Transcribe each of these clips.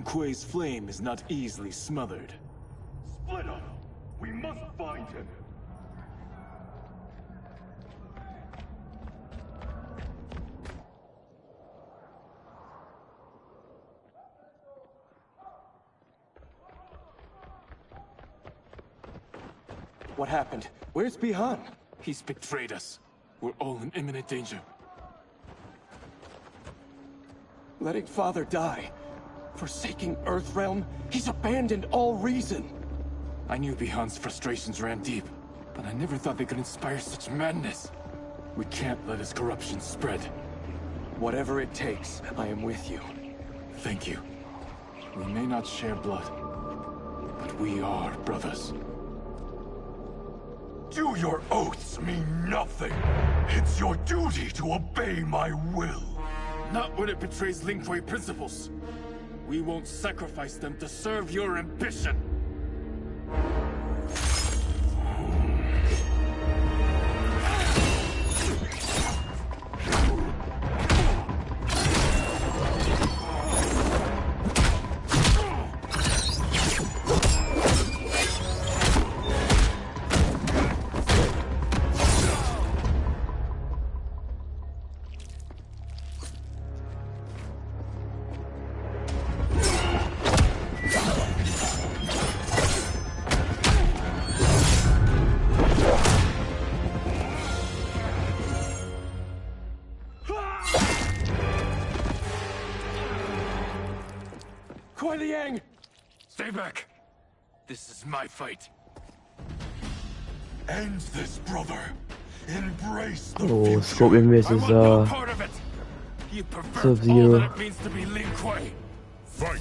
Lin Kuei's flame is not easily smothered. Split up! We must find him! What happened? Where's Bihan? He's betrayed us. We're all in imminent danger. Letting Father die. Forsaking Earthrealm. He's abandoned all reason. I knew Bihan's frustrations ran deep, but I never thought they could inspire such madness. We can't let his corruption spread. Whatever it takes, I am with you. Thank you. We may not share blood, but we are brothers. Do your oaths mean nothing? It's your duty to obey my will. Not when it betrays Lin Kuei principles. We won't sacrifice them to serve your ambition. Stay back. This is my fight. End this, brother. Embrace the Oh, future. Scorpion versus no part of it. You pervert all Sub-Zero. that it means to be Lin Kuei. Fight.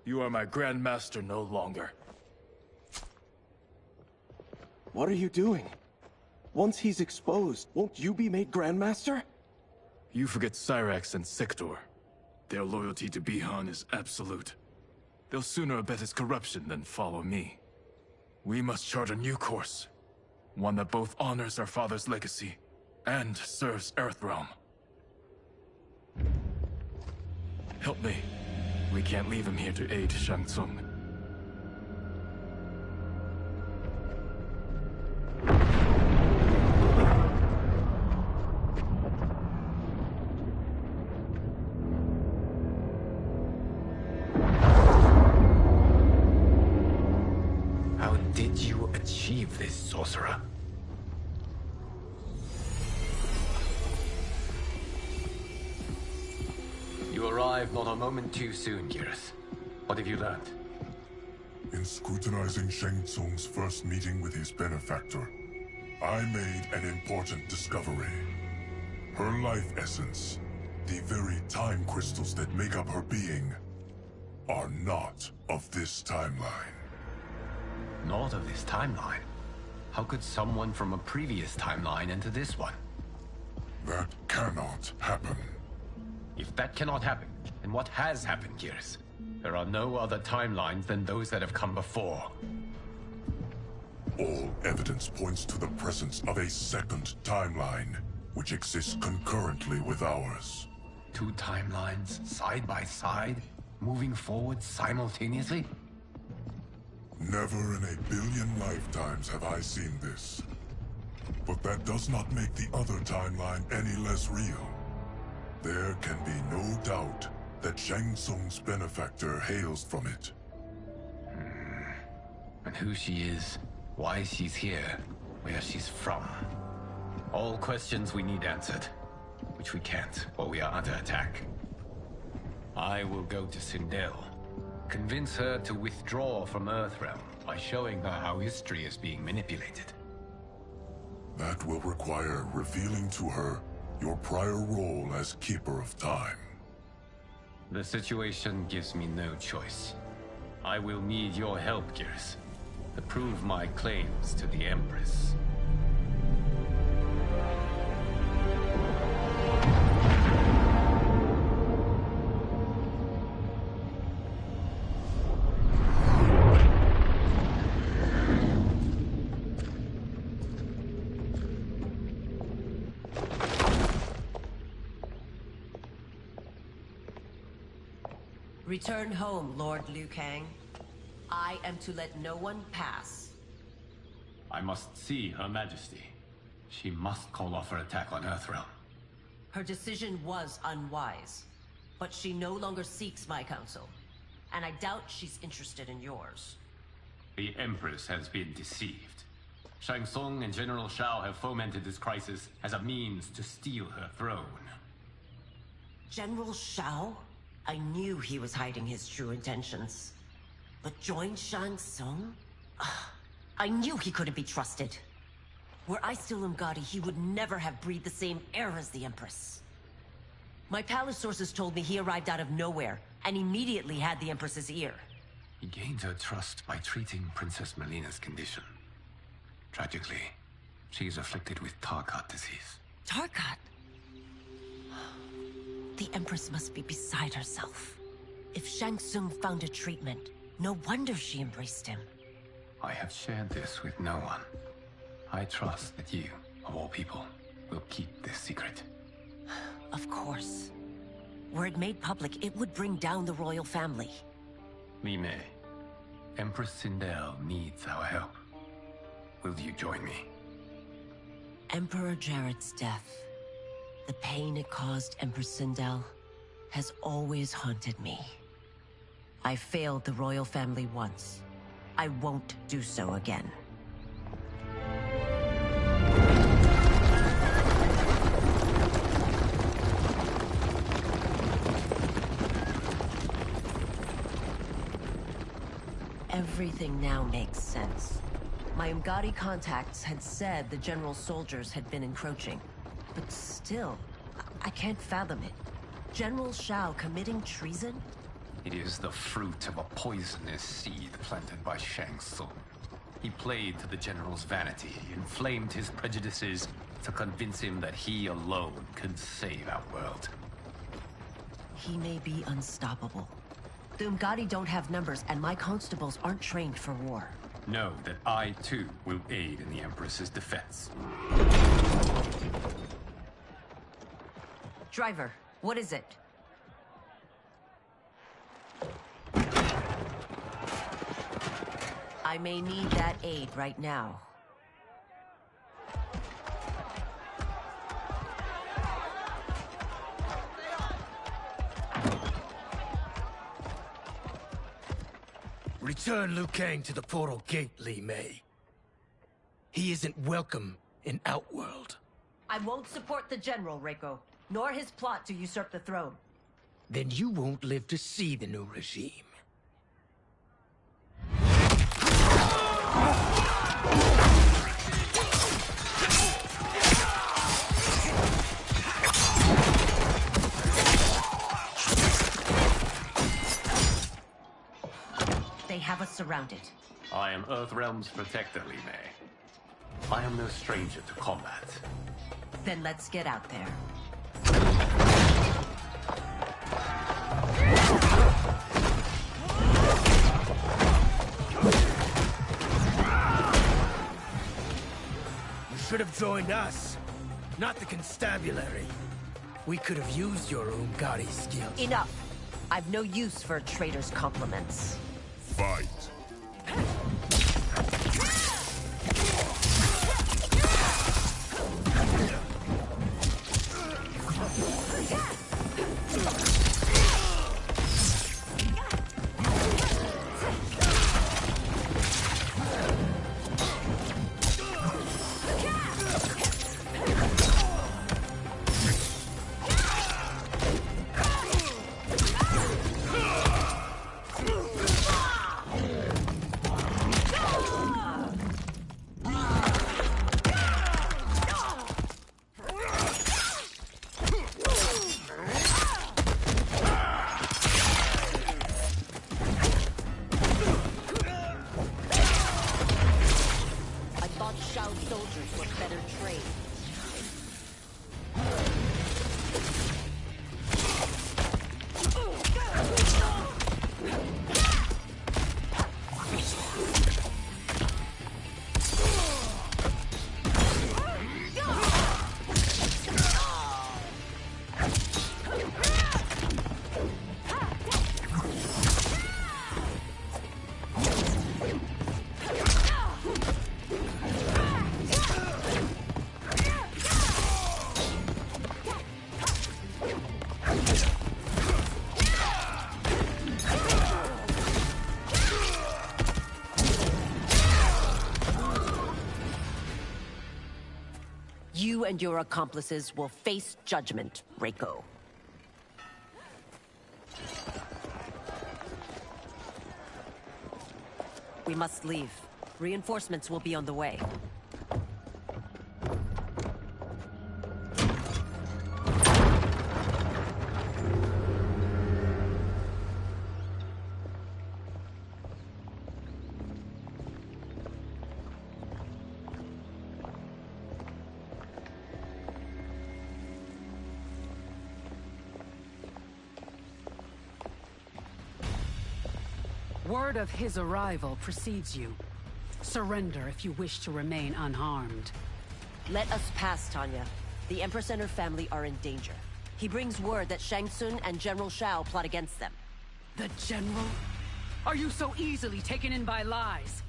You are my Grandmaster no longer. What are you doing? Once he's exposed, won't you be made Grandmaster? You forget Cyrax and Sector. Their loyalty to Bihan is absolute. They'll sooner abet his corruption than follow me. We must chart a new course. One that both honors our father's legacy and serves Earthrealm. Help me. We can't leave him here to aid Shang Tsung. How did you achieve this, sorcerer? You arrived not a moment too soon, Geras. What have you learned? In scrutinizing Shang Tsung's first meeting with his benefactor, I made an important discovery. Her life essence, the very time crystals that make up her being, are not of this timeline. Not of this timeline? How could someone from a previous timeline enter this one? That cannot happen. If that cannot happen, then what has happened, Geras? There are no other timelines than those that have come before. All evidence points to the presence of a second timeline, which exists concurrently with ours. Two timelines, side by side? moving forward simultaneously? Never in a billion lifetimes have I seen this. But that does not make the other timeline any less real. There can be no doubt that Shang Tsung's benefactor hails from it. And who she is, why she's here, where she's from. All questions we need answered. Which we can't, or we are under attack. I will go to Sindel. Convince her to withdraw from Earthrealm by showing her how history is being manipulated. That will require revealing to her your prior role as Keeper of Time. The situation gives me no choice. I will need your help, Gears, to prove my claims to the Empress. Return home, Lord Liu Kang. I am to let no one pass. I must see Her Majesty. She must call off her attack on Earthrealm. Her decision was unwise, but she no longer seeks my counsel, and I doubt she's interested in yours. The Empress has been deceived. Shang Tsung and General Shao have fomented this crisis as a means to steal her throne. General Shao? I knew he was hiding his true intentions. But join Shang Tsung? I knew he couldn't be trusted. Were I still Umgadi, he would never have breathed the same air as the Empress. My palace sources told me he arrived out of nowhere, and immediately had the Empress's ear. He gained her trust by treating Princess Melina's condition. Tragically, she is afflicted with Tarkat disease. Tarkat? The Empress must be beside herself. If Shang Tsung found a treatment, no wonder she embraced him. I have shared this with no one. I trust that you, of all people, will keep this secret. Of course. Were it made public, it would bring down the royal family. Li Mei, Empress Sindel needs our help. Will you join me? Emperor Jarrett's death, the pain it caused Empress Sindel, has always haunted me. I failed the royal family once. I won't do so again. Everything now makes sense. My Umgadi contacts had said the general's soldiers had been encroaching. But still, I can't fathom it. General Shao committing treason? It is the fruit of a poisonous seed planted by Shang Tsung. He played to the general's vanity, inflamed his prejudices to convince him that he alone could save our world. He may be unstoppable. The Umgadi don't have numbers, and my constables aren't trained for war. Know that I, too, will aid in the Empress's defense. Driver, what is it? I may need that aid right now. Return Liu Kang to the portal gate, Li Mei. He isn't welcome in Outworld. I won't support the General, Reiko, nor his plot to usurp the throne. Then you won't live to see the new regime. They have us surrounded. I am Earthrealm's protector, Li Mei. I am no stranger to combat. Then let's get out there. You should have joined us, not the constabulary. We could have used your Umgadi skills. Enough! I've no use for a traitor's compliments. Fight. You and your accomplices will face judgment, Reiko. We must leave. Reinforcements will be on the way. Word of his arrival precedes you. Surrender if you wish to remain unharmed. Let us pass, Tanya. The Empress and her family are in danger. He brings word that Shang Tsung and General Shao plot against them. The General? Are you so easily taken in by lies?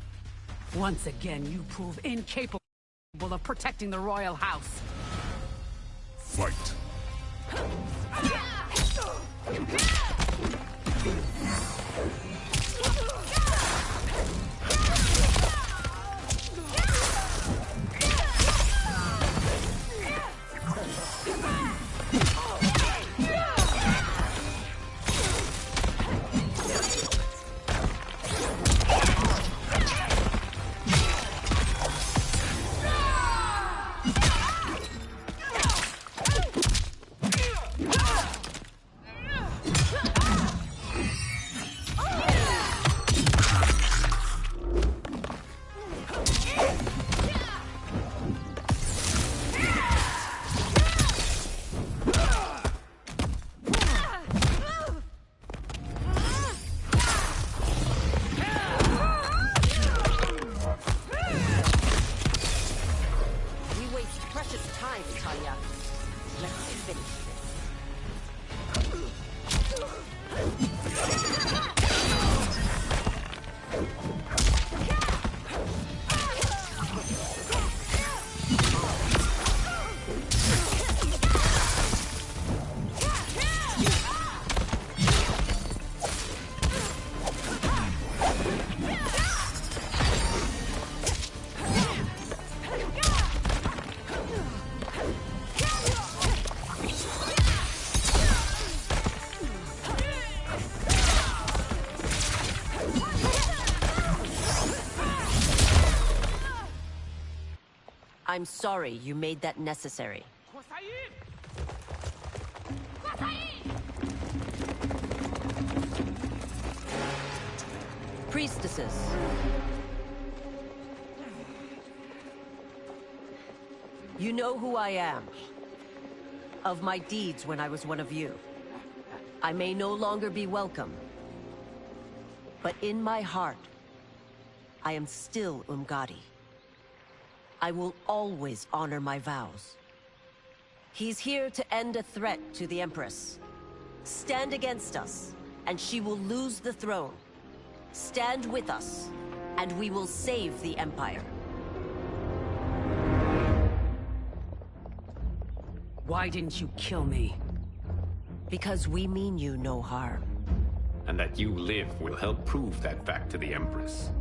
Once again, you prove incapable of protecting the royal house. Fight. I'm sorry you made that necessary. Priestesses. You know who I am. Of my deeds when I was one of you. I may no longer be welcome. But in my heart, I am still Umgadi. I will always honor my vows. He's here to end a threat to the Empress. Stand against us, and she will lose the throne. Stand with us, and we will save the Empire. Why didn't you kill me? Because we mean you no harm. And that you live will help prove that fact to the Empress.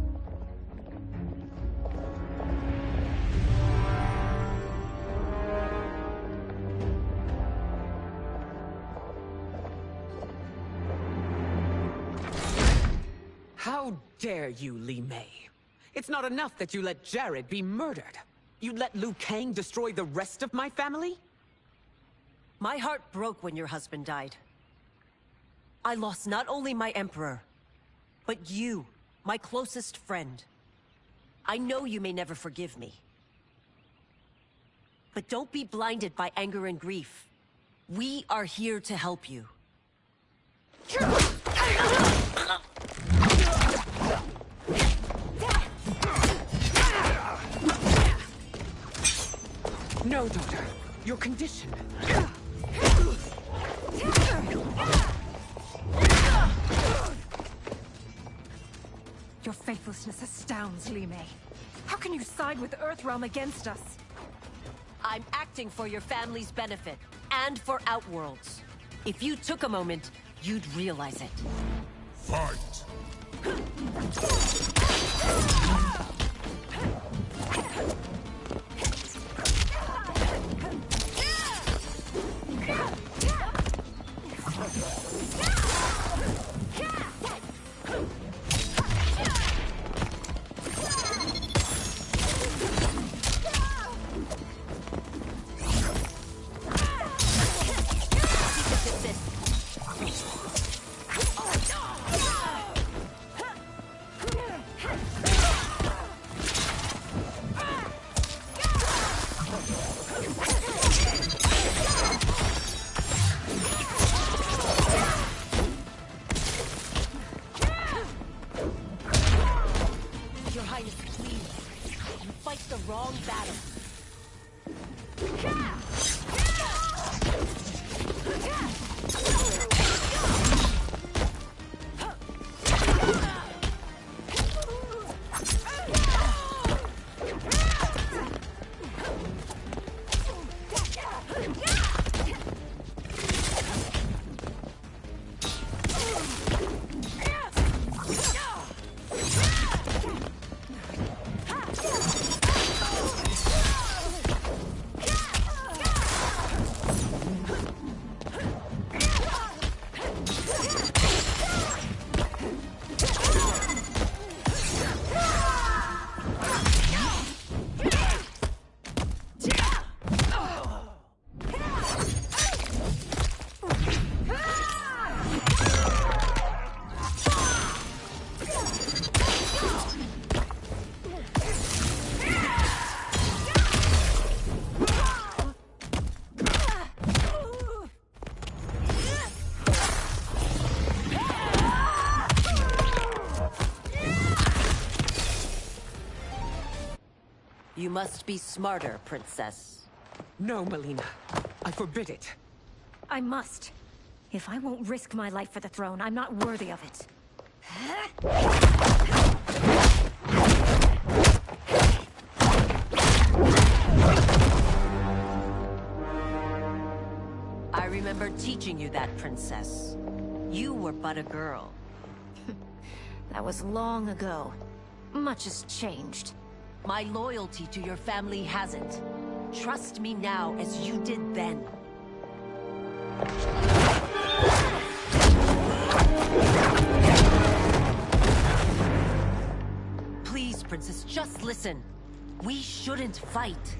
How dare you, Li Mei? It's not enough that you let Jared be murdered. You'd let Liu Kang destroy the rest of my family? My heart broke when your husband died. I lost not only my Emperor, but you, my closest friend. I know you may never forgive me. But don't be blinded by anger and grief. We are here to help you. No, daughter. Your condition. Your faithlessness astounds, Li Mei. How can you side with Earthrealm against us? I'm acting for your family's benefit, and for Outworld's. If you took a moment, you'd realize it. Fight! You must be smarter, Princess. No, Melina. I forbid it. I must. If I won't risk my life for the throne, I'm not worthy of it. I remember teaching you that, Princess. You were but a girl. That was long ago. Much has changed. My loyalty to your family hasn't. Trust me now as you did then. Please, Princess, just listen. We shouldn't fight.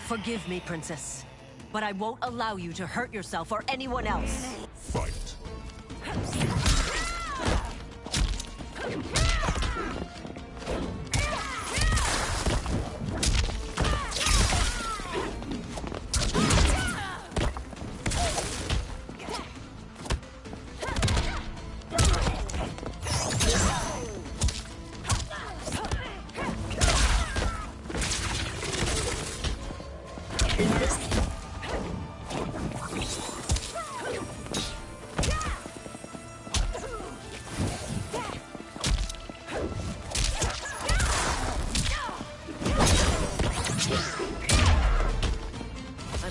Forgive me, Princess, but I won't allow you to hurt yourself or anyone else. Fight. I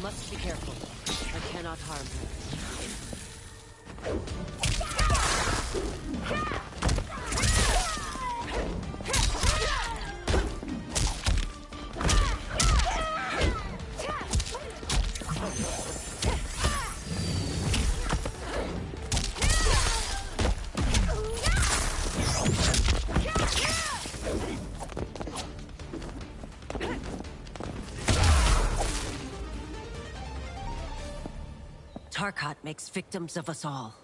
must be careful. I cannot harm her. Tarkat makes victims of us all.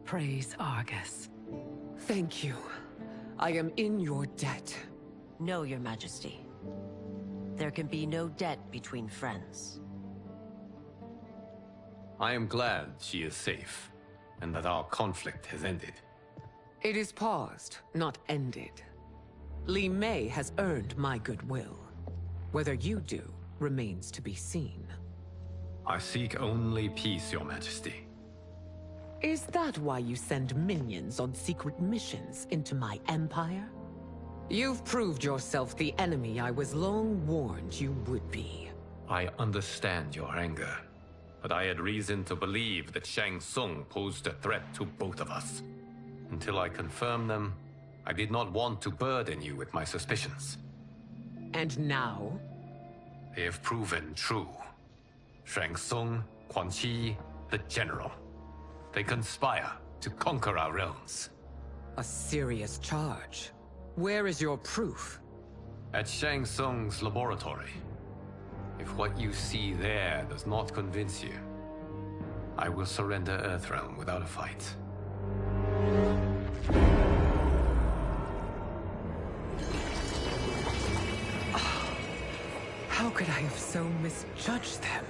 Praise Argus. Thank you. I am in your debt. No, Your Majesty. There can be no debt between friends. I am glad she is safe, and that our conflict has ended. It is paused, not ended. Li Mei has earned my goodwill. Whether you do remains to be seen. I seek only peace, Your Majesty. Is that why you send minions on secret missions into my empire? You've proved yourself the enemy I was long warned you would be. I understand your anger, but I had reason to believe that Shang Tsung posed a threat to both of us. Until I confirmed them, I did not want to burden you with my suspicions. And now? They have proven true. Shang Tsung, Quan Chi, the General. They conspire to conquer our realms. A serious charge. Where is your proof? At Shang Tsung's laboratory. If what you see there does not convince you, I will surrender Earthrealm without a fight. How could I have so misjudged them?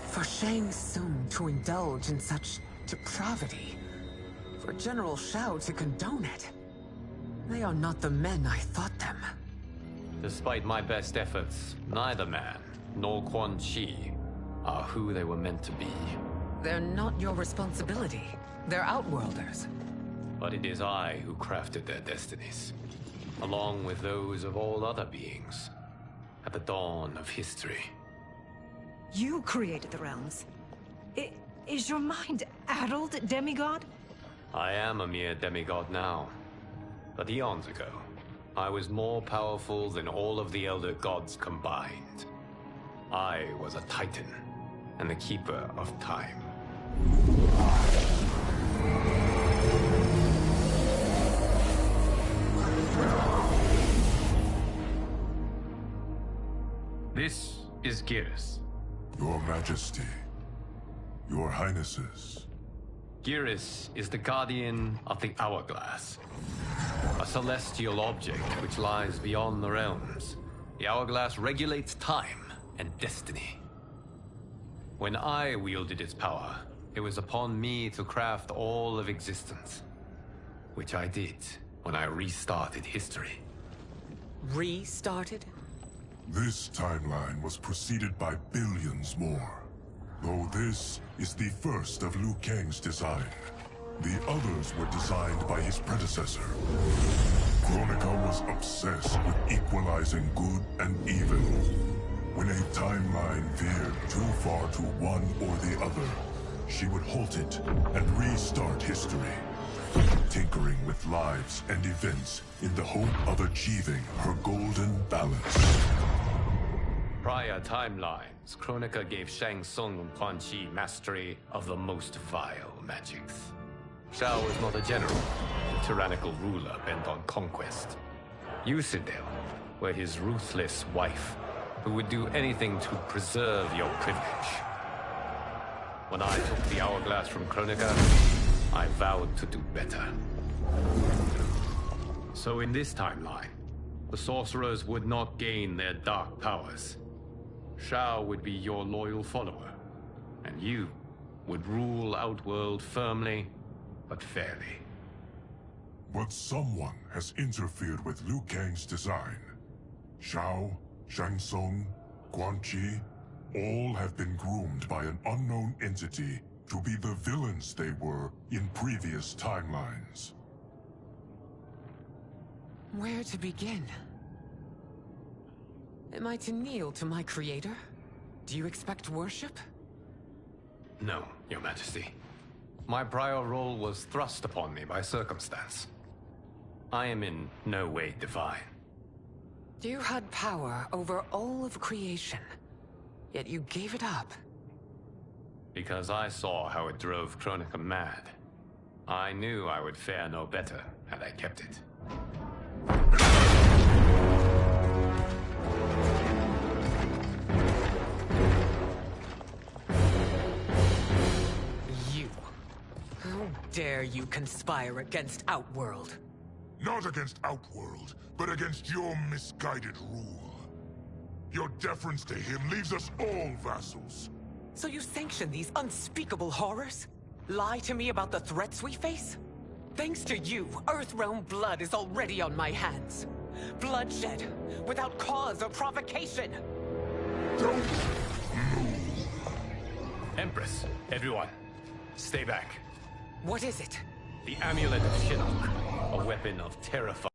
For Shang Tsung to indulge in such depravity, for General Shao to condone it, they are not the men I thought them. Despite my best efforts, neither man nor Quan Chi are who they were meant to be. They're not your responsibility. They're Outworlders. But it is I who crafted their destinies, along with those of all other beings, at the dawn of history. You created the realms. Is your mind addled, demigod? I am a mere demigod now. But eons ago, I was more powerful than all of the Elder Gods combined. I was a Titan, and the Keeper of Time. This is Geras. Your Majesty, Your Highnesses. Geras is the guardian of the Hourglass. A celestial object which lies beyond the realms. The Hourglass regulates time and destiny. When I wielded its power, it was upon me to craft all of existence. Which I did when I restarted history. Restarted? This timeline was preceded by billions more. Though this is the first of Liu Kang's design. The others were designed by his predecessor. Kronika was obsessed with equalizing good and evil. When a timeline veered too far to one or the other, she would halt it and restart history, tinkering with lives and events in the hope of achieving her golden balance. Prior timelines, Kronika gave Shang Tsung and Quan Chi mastery of the most vile magics. Shao was not a general, a tyrannical ruler bent on conquest. Yusidel were his ruthless wife, who would do anything to preserve your privilege. When I took the hourglass from Kronika, I vowed to do better. So in this timeline, the sorcerers would not gain their dark powers. Shao would be your loyal follower, and you would rule Outworld firmly, but fairly. But someone has interfered with Liu Kang's design. Shao, Shang Tsung, Quan Chi, all have been groomed by an unknown entity to be the villains they were in previous timelines. Where to begin? Am I to kneel to my creator? Do you expect worship? No, Your Majesty. My prior role was thrust upon me by circumstance. I am in no way divine. You had power over all of creation, yet you gave it up. Because I saw how it drove Kronika mad. I knew I would fare no better had I kept it. You. How dare you conspire against Outworld? Not against Outworld, but against your misguided rule. Your deference to him leaves us all vassals. So you sanction these unspeakable horrors? Lie to me about the threats we face? Thanks to you, Earthrealm blood is already on my hands. Bloodshed, without cause or provocation. Don't move. Empress, everyone, stay back. What is it? The Amulet of Shinnok, a weapon of terrifying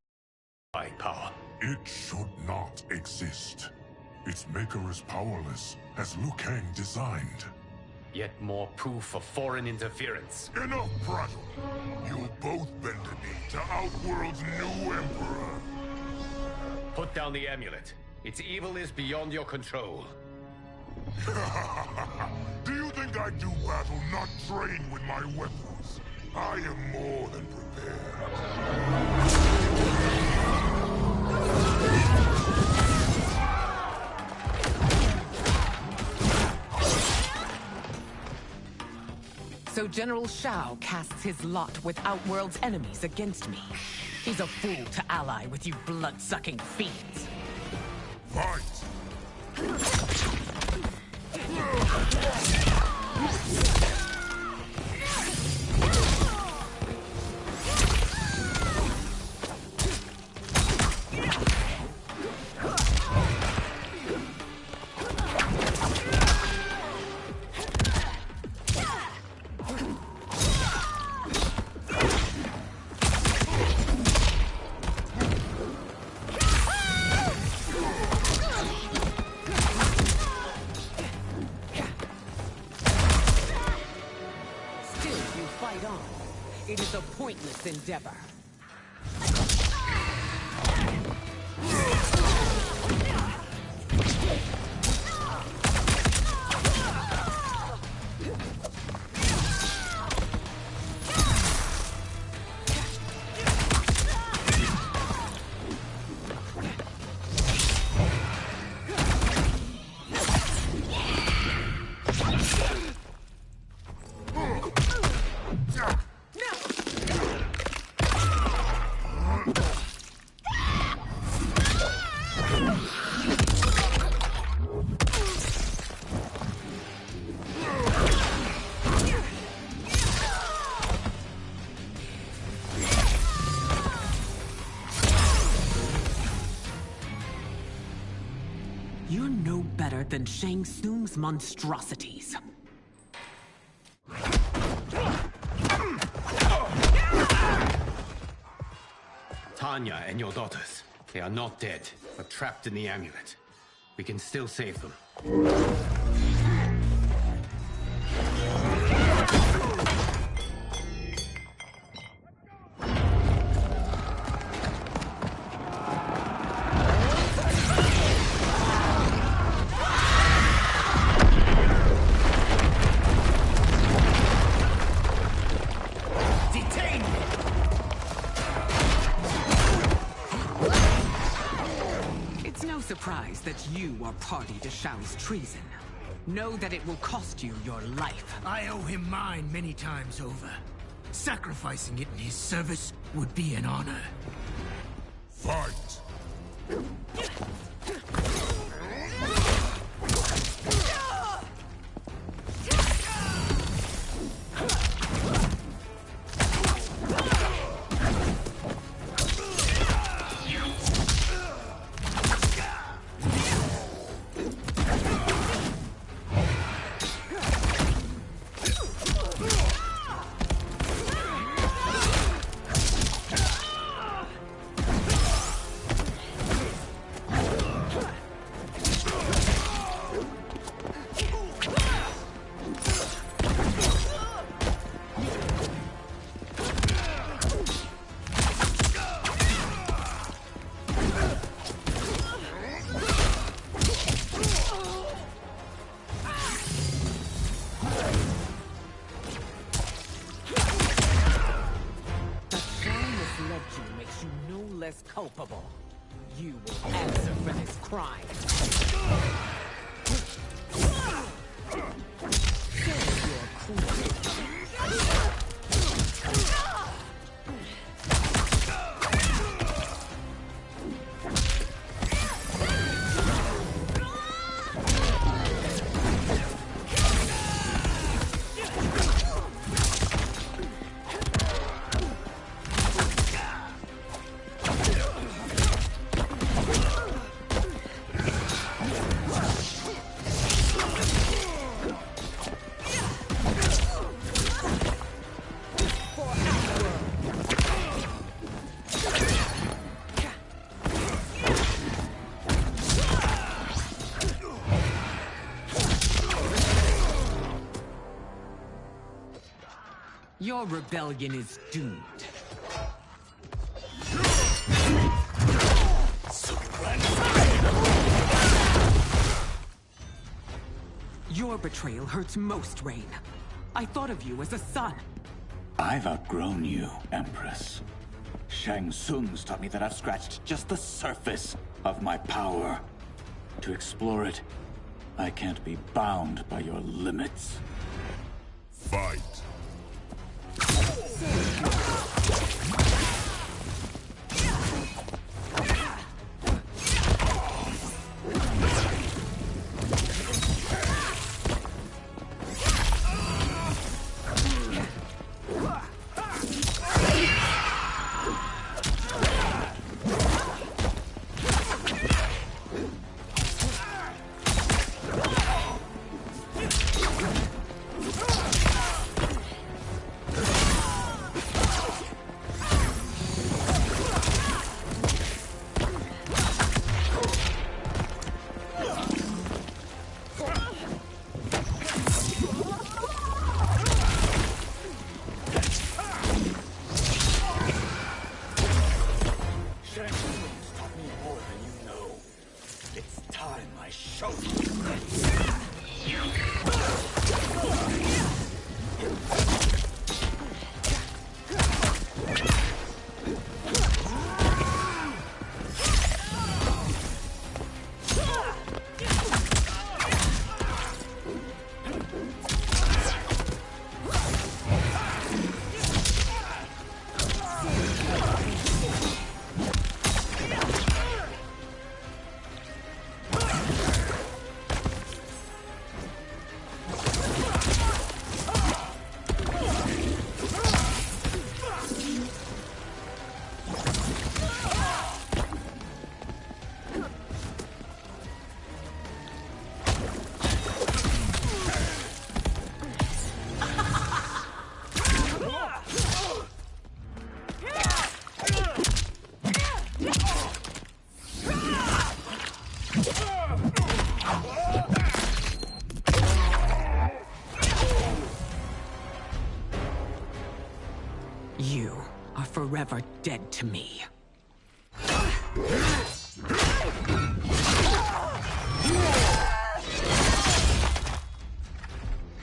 power. It should not exist. Its maker is powerless, as Liu Kang designed. Yet more proof of foreign interference. Enough prattle! You'll both bend a knee to Outworld's new emperor. Put down the amulet. Its evil is beyond your control. Do you think I do battle not trained with my weapons? I am more than prepared. So General Shao casts his lot with Outworld's enemies against me. He's a fool to ally with you blood-sucking fiends. Fight! It is a pointless endeavor. You're no better than Shang Tsung's monstrosities. Tanya and your daughters. They are not dead, but trapped in the amulet. We can still save them. Surprised that you are party to Shao's treason. Know that it will cost you your life. I owe him mine many times over. Sacrificing it in his service would be an honor. Fight! Culpable. You will answer for this crime. Save your queen. Your rebellion is doomed. Your betrayal hurts most, Rain. I thought of you as a son. I've outgrown you, Empress. Shang Tsung's taught me that I've scratched just the surface of my power. To explore it, I can't be bound by your limits. Fight! You are forever dead to me.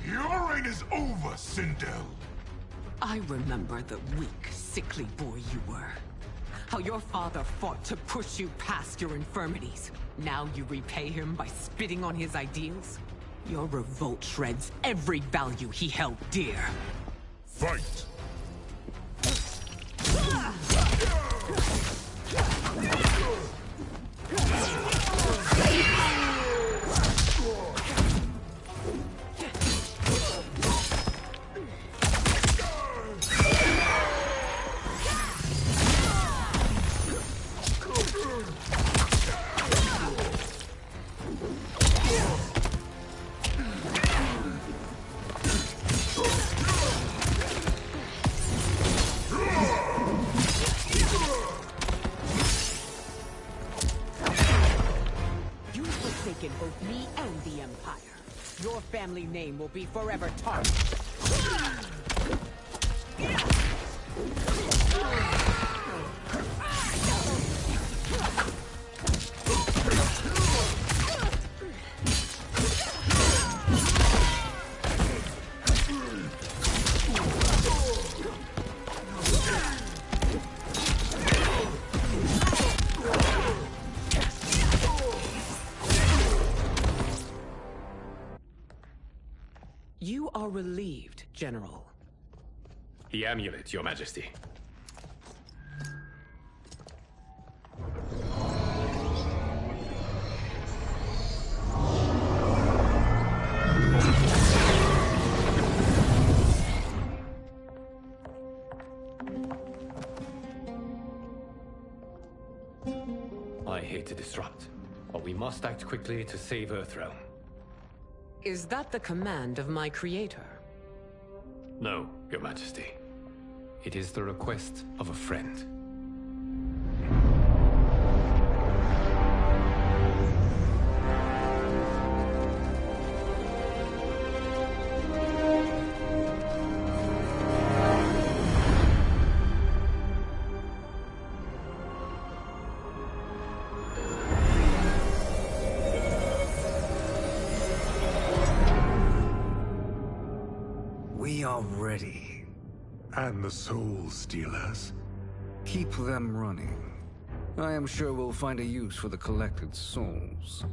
Your reign is over, Sindel. I remember the weak, sickly boy you were. How your father fought to push you past your infirmities. Now you repay him by spitting on his ideals? Your revolt shreds every value he held dear. Fight! Both me and the Empire. Your family name will be forever tarnished. You are relieved, General. The amulet, Your Majesty. I hate to disrupt, but we must act quickly to save Earthrealm. Is that the command of my creator? No, Your Majesty. It is the request of a friend. We are ready. And the Soul Stealers? Keep them running. I am sure we'll find a use for the collected souls.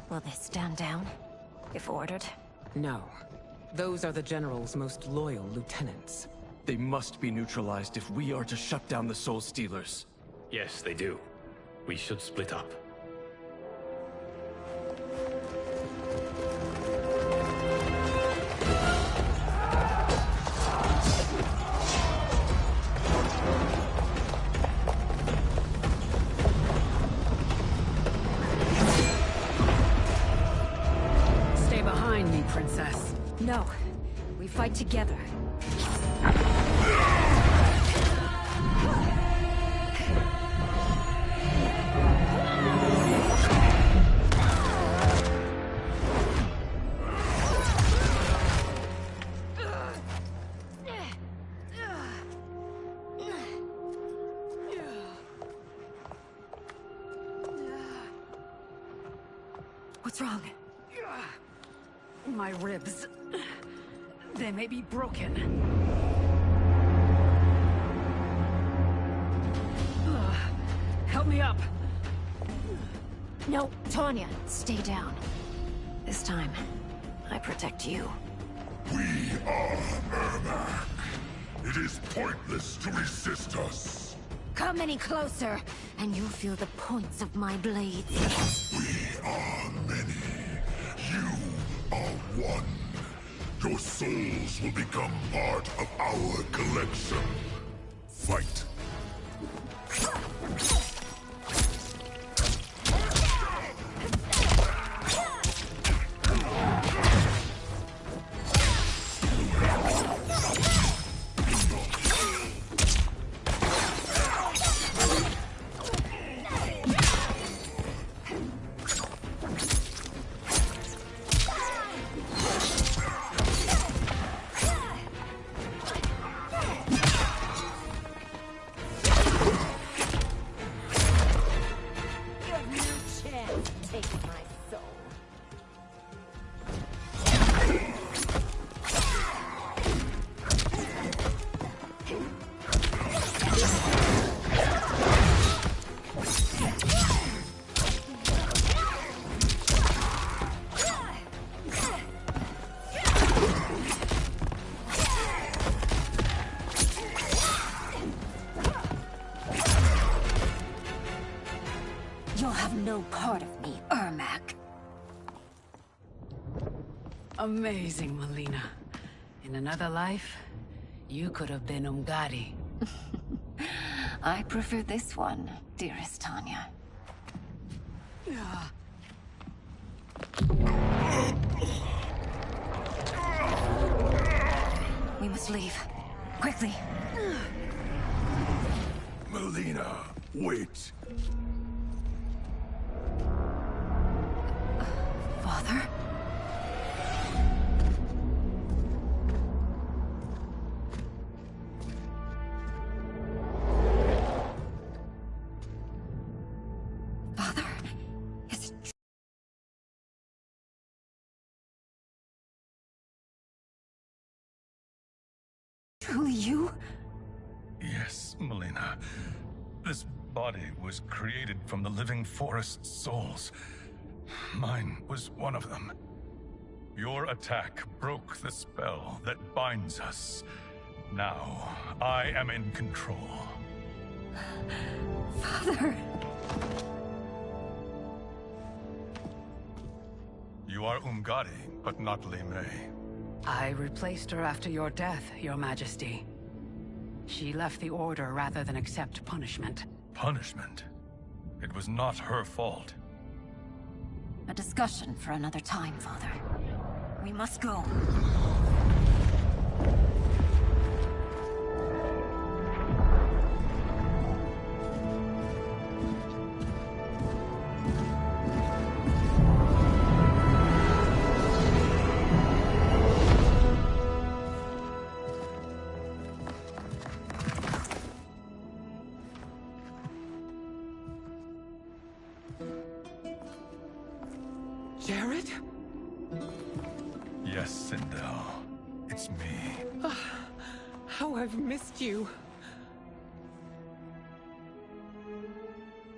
Will they stand down, if ordered? No. Those are the General's most loyal lieutenants. They must be neutralized if we are to shut down the Soul Stealers. Yes, they do. We should split up. Stay behind me, Princess. No. We fight together. What's wrong? My ribs. They may be broken. Help me up. No, Tanya, stay down. This time, I protect you. We are Ermac. It is pointless to resist us. Come any closer, and you'll feel the points of my blades. We are many. You are one. Your souls will become part of our collection. Fight. take my soul. You'll have no part of me, Ermac. Amazing, Melina. In another life, you could have been Umgadi. I prefer this one, dearest Tanya. We must leave. Quickly. Melina, wait. Father? Father? Is it truly you? Yes, Melina. This body was created from the living forest's souls. Mine was one of them. Your attack broke the spell that binds us. Now, I am in control. Father! You are Umgadi, but not Li Mei. I replaced her after your death, Your Majesty. She left the Order rather than accept punishment. Punishment? It was not her fault. A discussion for another time, Father. We must go. Jared? Yes, Sindel. It's me. How I've missed you.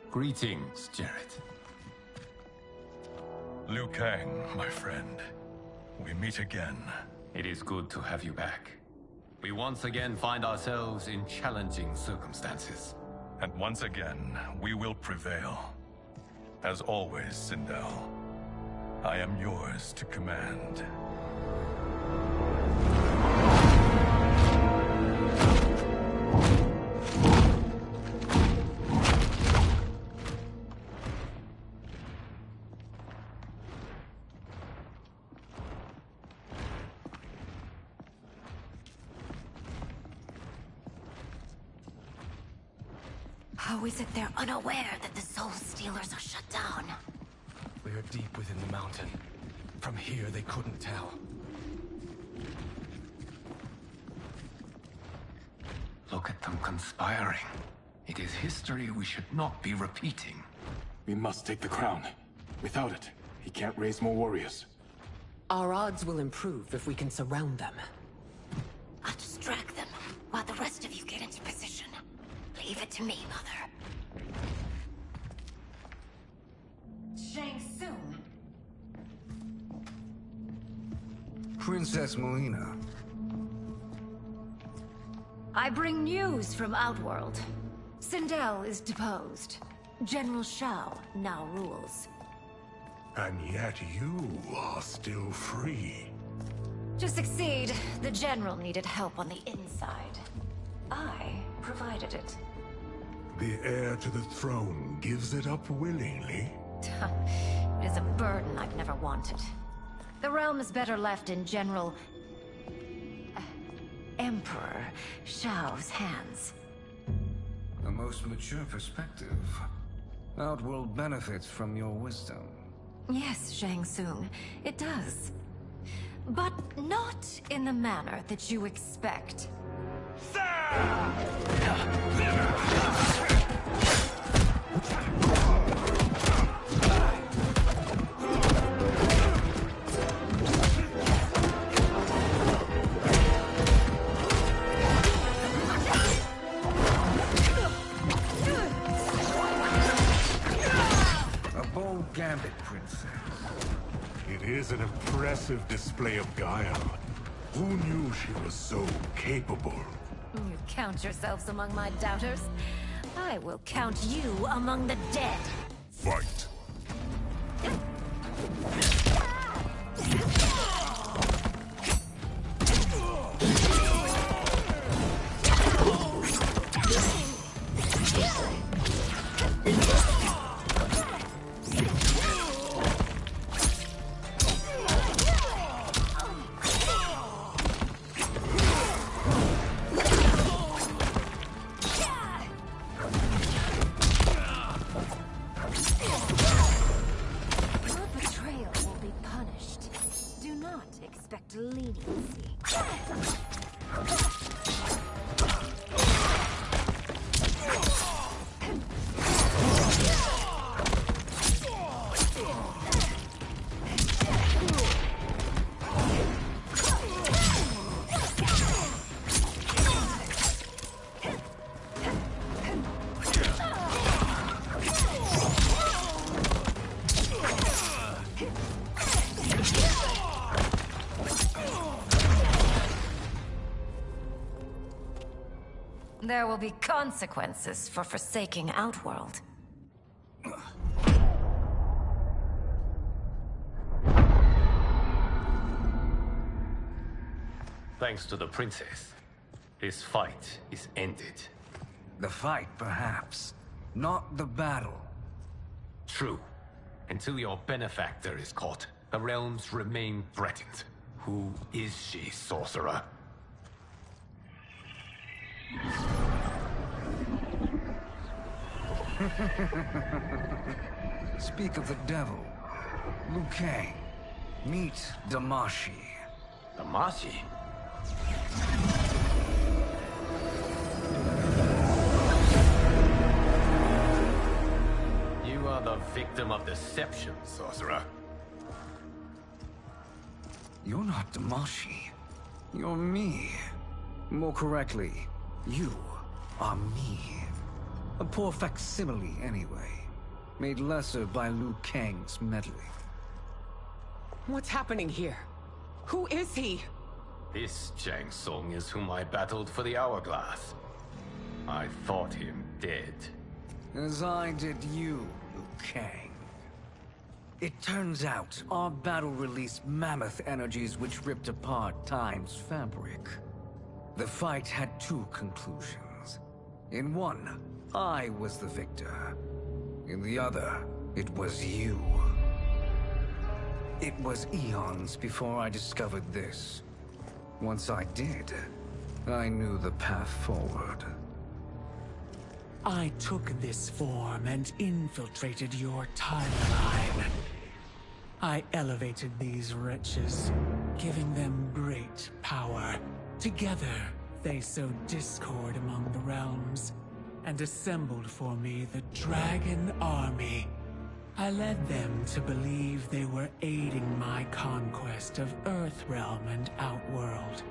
Greetings, Jared. Liu Kang, my friend. We meet again. It is good to have you back. We once again find ourselves in challenging circumstances. And once again, we will prevail. As always, Sindel, I am yours to command. How is it they're unaware that the Soul Stealers are shut down? We are deep within the mountain. From here, they couldn't tell. Look at them conspiring. It is history we should not be repeating. We must take the crown. Without it, he can't raise more warriors. Our odds will improve if we can surround them. I'll distract them while the rest of you get into position. Leave it to me, Mother. Shang Tsung. Princess Melina. I bring news from Outworld. Sindel is deposed. General Shao now rules. And yet you are still free. To succeed, the General needed help on the inside. I provided it. The heir to the throne gives it up willingly. It is a burden I've never wanted. The realm is better left in General... Emperor Shao's hands. A most mature perspective. Outworld benefits from your wisdom. Yes, Shang Tsung, it does. But not in the manner that you expect. gambit, princess. It is an impressive display of guile. Who knew she was so capable? You count yourselves among my doubters? I will count you among the dead. Fight. There will be consequences for forsaking Outworld. Thanks to the princess, this fight is ended. The fight, perhaps. Not the battle. True. Until your benefactor is caught, the realms remain threatened. Who is she, sorcerer? Speak of the devil. Liu Kang. Meet Damashi. Damashi? You are the victim of deception, sorcerer. You're not Damashi. You're me. More correctly, you are me. A poor facsimile, anyway. Made lesser by Liu Kang's meddling. What's happening here? Who is he? This Shang Tsung is whom I battled for the Hourglass. I thought him dead. As I did you, Liu Kang. It turns out our battle released mammoth energies which ripped apart time's fabric. The fight had two conclusions. In one, I was the victor. In the other, it was you. It was eons before I discovered this. Once I did, I knew the path forward. I took this form and infiltrated your timeline. I elevated these wretches, giving them great power. Together, they sowed discord among the realms, and assembled for me the Dragon Army. I led them to believe they were aiding my conquest of Earthrealm and Outworld.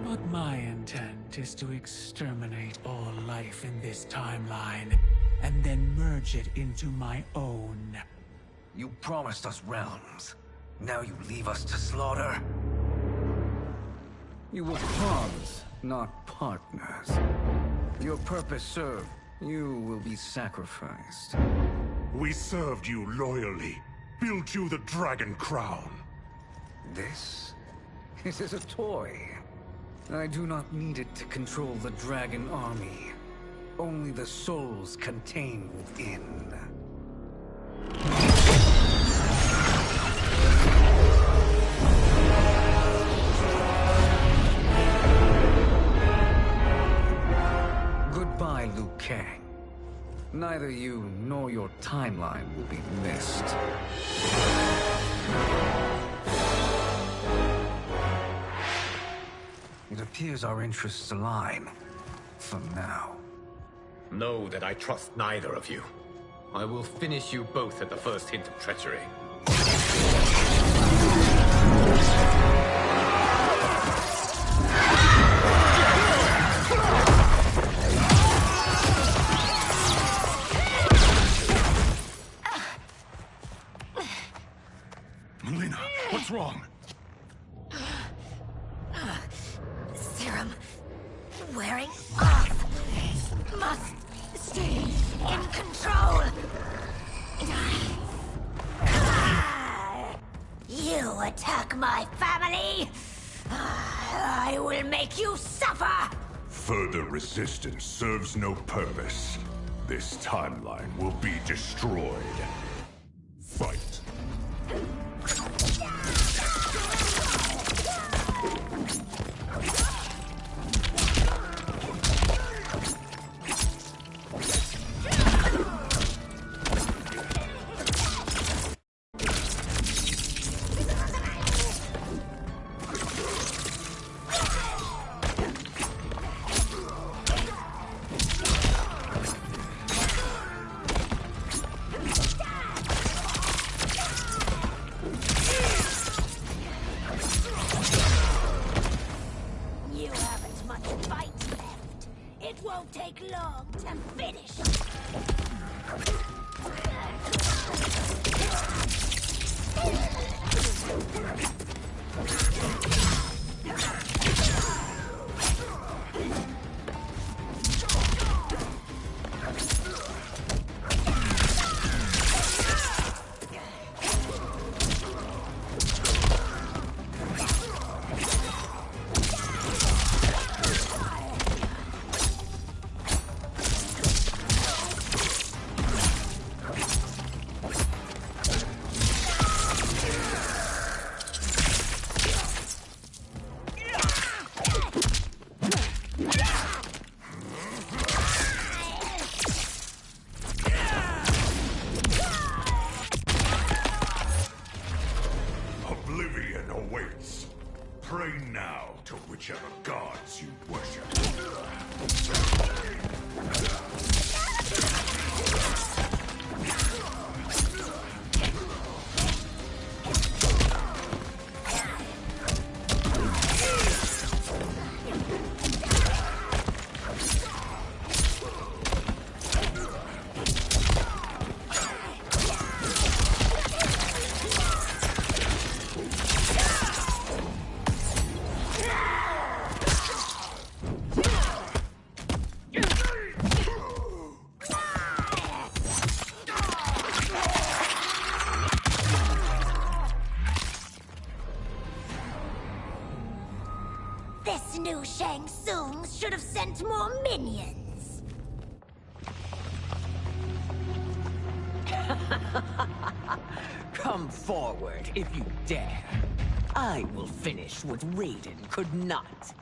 But my intent is to exterminate all life in this timeline, and then merge it into my own. You promised us realms. Now you leave us to slaughter? You were pawns, not partners. Your purpose served. You will be sacrificed. We served you loyally. Built you the Dragon Crown. This? It is a toy. I do not need it to control the Dragon Army. Only the souls contained within. Goodbye, Liu Kang. Neither you nor your timeline will be missed. It appears our interests align. For now. Know that I trust neither of you. I will finish you both at the first hint of treachery. What's wrong? Serum wearing off. Must stay in control. You attack my family, I will make you suffer! Further resistance serves no purpose. This timeline will be destroyed. Fight. Pray now to whichever gods you worship. This new Shang Tsung should have sent more minions. Come forward if you dare. I will finish what Raiden could not.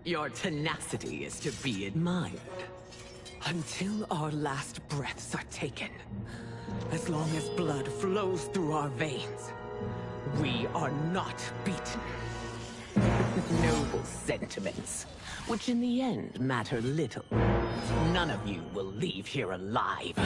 Your tenacity is to be admired. Until our last breaths are taken, as long as blood flows through our veins, we are not beaten. Noble sentiments, which in the end matter little. None of you will leave here alive.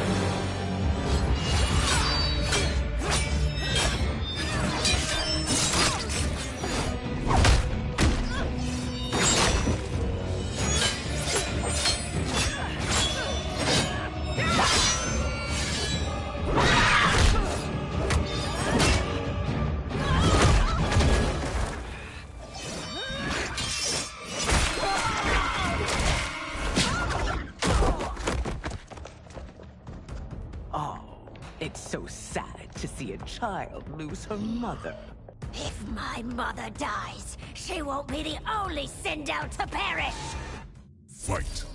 It's so sad to see a child lose her mother. If my mother dies, she won't be the only Sindel to perish! Fight!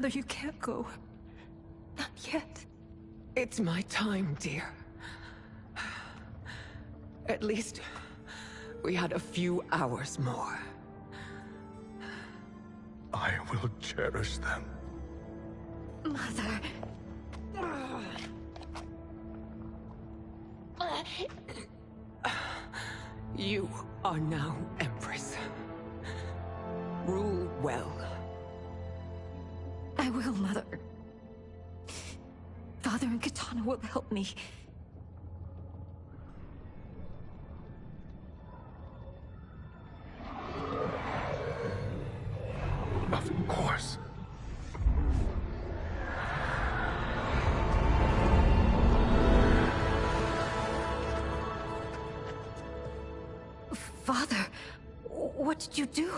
Mother, you can't go. Not yet. It's my time, dear. At least, we had a few hours more. I will cherish them. Mother. You are now Empress. Rule well. I will, Mother. Father and Katana will help me. Of course. Father, what did you do?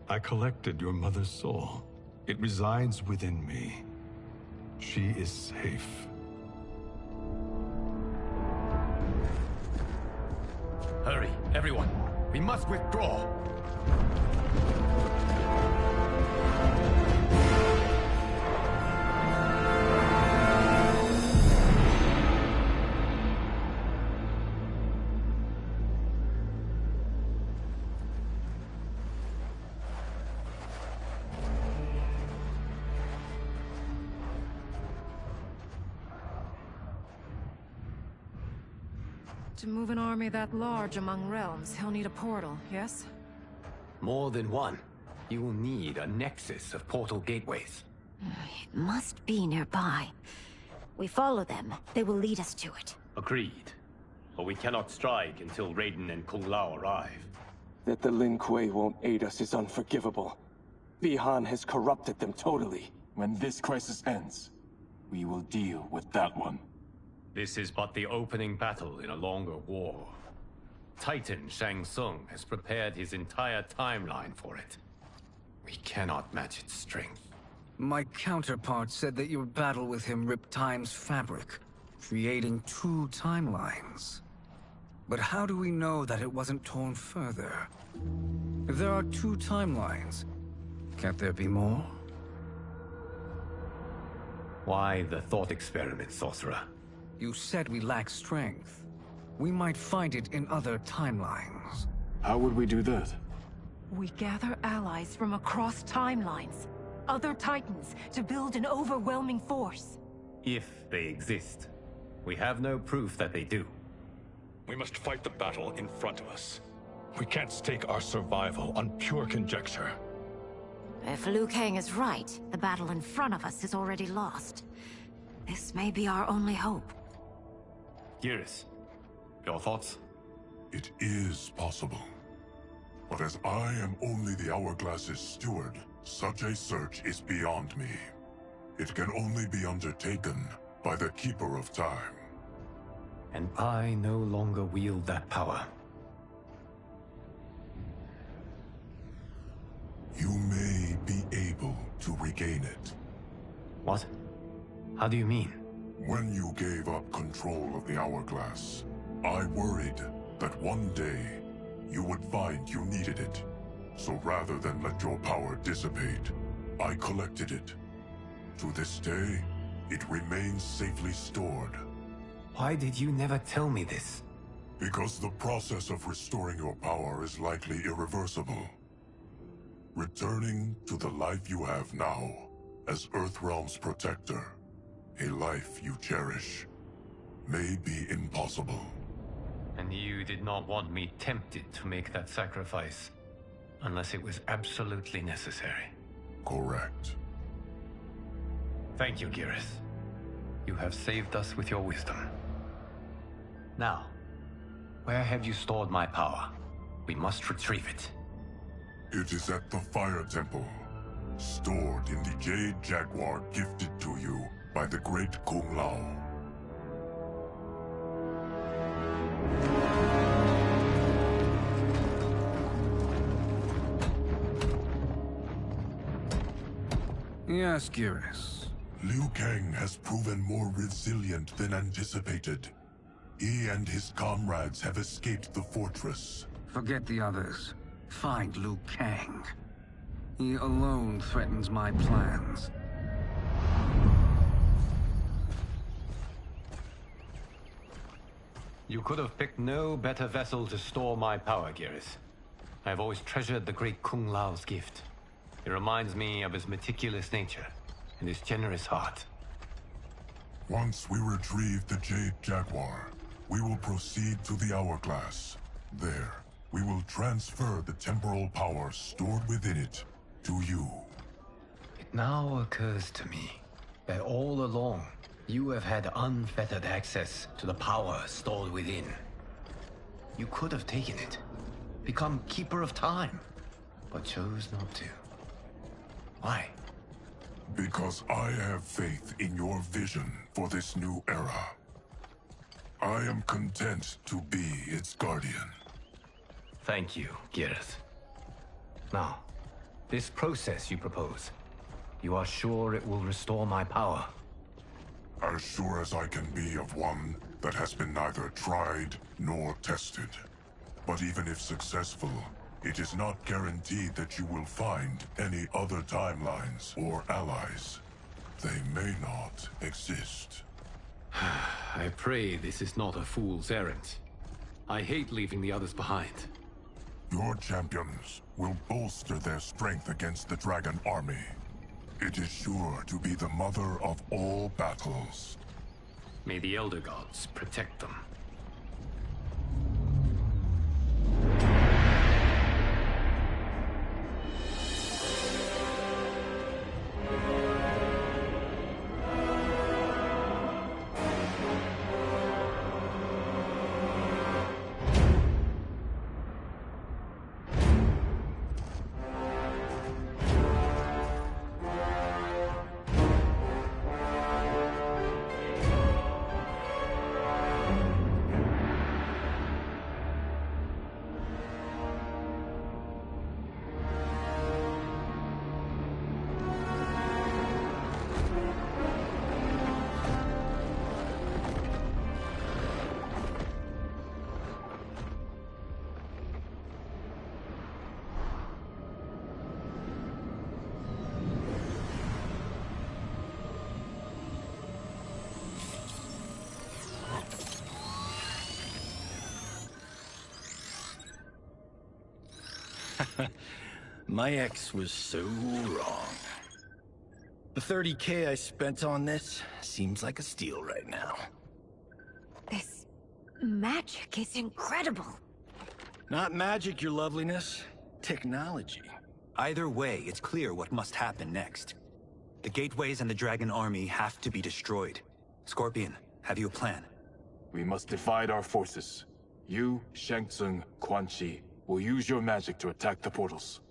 I collected your mother's soul. It resides within me. She is safe. Hurry, everyone. We must withdraw. To move an army that large among realms, he'll need a portal, yes? More than one. You will need a nexus of portal gateways. It must be nearby. We follow them, they will lead us to it. Agreed. But we cannot strike until Raiden and Kung Lao arrive. That the Lin Kuei won't aid us is unforgivable. Bi-Han has corrupted them totally. When this crisis ends, we will deal with that one. This is but the opening battle in a longer war. Titan Shang Tsung has prepared his entire timeline for it. We cannot match its strength. My counterpart said that your battle with him ripped time's fabric, creating two timelines. But how do we know that it wasn't torn further? If there are two timelines, can't there be more? Why the thought experiment, Sorcerer? You said we lack strength. We might find it in other timelines. How would we do that? We gather allies from across timelines, other titans, to build an overwhelming force. If they exist. We have no proof that they do. We must fight the battle in front of us. We can't stake our survival on pure conjecture. If Liu Kang is right, the battle in front of us is already lost. This may be our only hope. Geras, your thoughts? It is possible. But as I am only the Hourglass's steward, such a search is beyond me. It can only be undertaken by the Keeper of Time. And I no longer wield that power. You may be able to regain it. What? How do you mean? When you gave up control of the Hourglass, I worried that one day you would find you needed it. So rather than let your power dissipate, I collected it. To this day, it remains safely stored. Why did you never tell me this? Because the process of restoring your power is likely irreversible. Returning to the life you have now, as Earthrealm's protector, a life you cherish, may be impossible. And you did not want me tempted to make that sacrifice, unless it was absolutely necessary. Correct. Thank you, Geras. You have saved us with your wisdom. Now, where have you stored my power? We must retrieve it. It is at the Fire Temple, stored in the Jade Jaguar gifted to you by the great Kung Lao. Yes, Geras. Liu Kang has proven more resilient than anticipated. He and his comrades have escaped the fortress. Forget the others. Find Liu Kang. He alone threatens my plans. You could have picked no better vessel to store my power, Gareth. I have always treasured the great Kung Lao's gift. It reminds me of his meticulous nature and his generous heart. Once we retrieve the Jade Jaguar, we will proceed to the Hourglass. There, we will transfer the temporal power stored within it to you. It now occurs to me that all along, you have had unfettered access to the power stored within. You could have taken it, become Keeper of Time, but chose not to. Why? Because I have faith in your vision for this new era. I am content to be its guardian. Thank you, Gareth. Now, this process you propose, you are sure it will restore my power? As sure as I can be of one that has been neither tried nor tested. But even if successful, it is not guaranteed that you will find any other timelines or allies. They may not exist. I pray this is not a fool's errand. I hate leaving the others behind. Your champions will bolster their strength against the Dragon Army. It is sure to be the mother of all battles. May the Elder Gods protect them. My ex was so wrong. The 30K I spent on this seems like a steal right now. This magic is incredible. Not magic, your loveliness. Technology. Either way, it's clear what must happen next. The gateways and the Dragon Army have to be destroyed. Scorpion, have you a plan? We must divide our forces. You, Shang Tsung, Quan Chi will use your magic to attack the portals.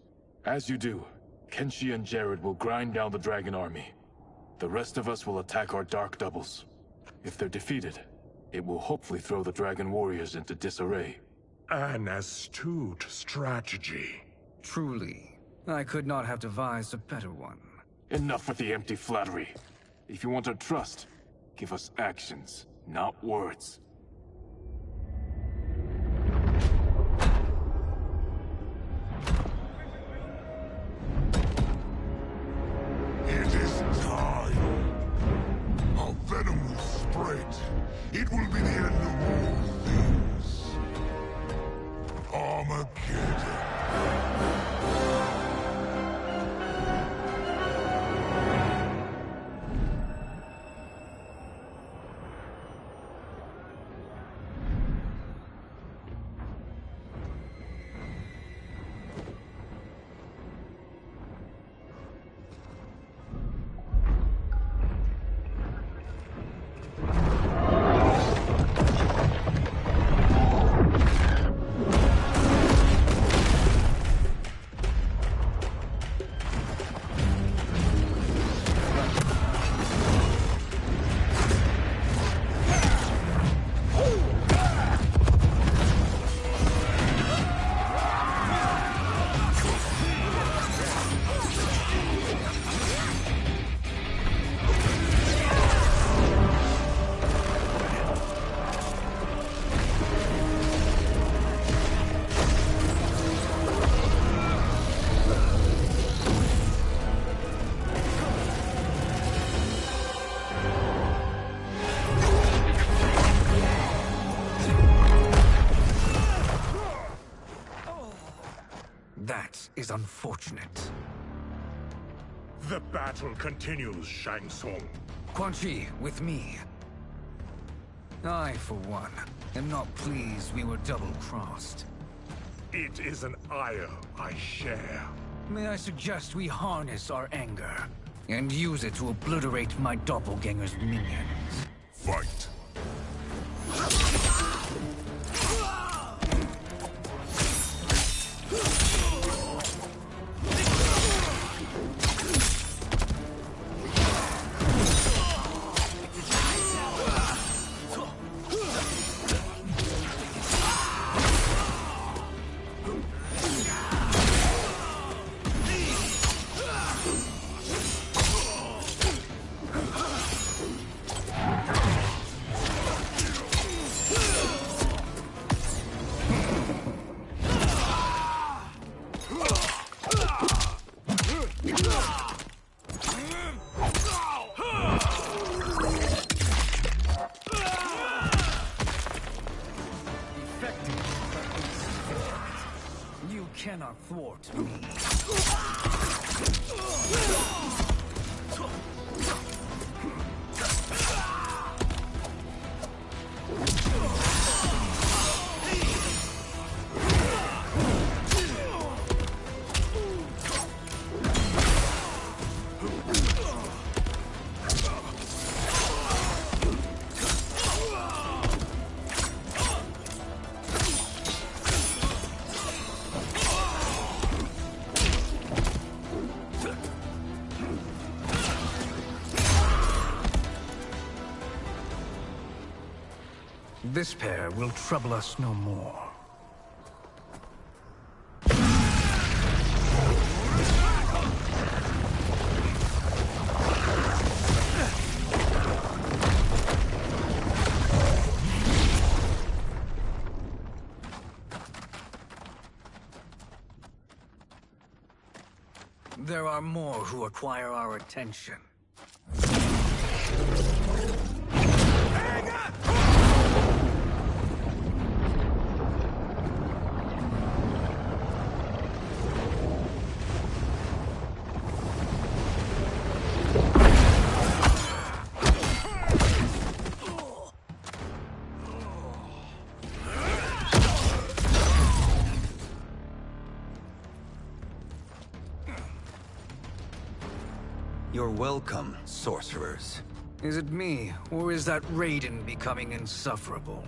As you do, Kenshi and Jared will grind down the Dragon Army. The rest of us will attack our Dark Doubles. If they're defeated, it will hopefully throw the Dragon Warriors into disarray. An astute strategy. Truly, I could not have devised a better one. Enough with the empty flattery. If you want our trust, give us actions, not words. It is time. Our venom will spread. It will be the end of all things. Armageddon. unfortunate. The battle continues, Shang Tsung. Quan Chi, with me. I, for one, am not pleased we were double-crossed. It is an ire I share. May I suggest we harness our anger and use it to obliterate my doppelganger's minions? Fight. You cannot thwart me. This pair will trouble us no more. There are more who require our attention. You're welcome, sorcerers. Is it me, or is that Raiden becoming insufferable?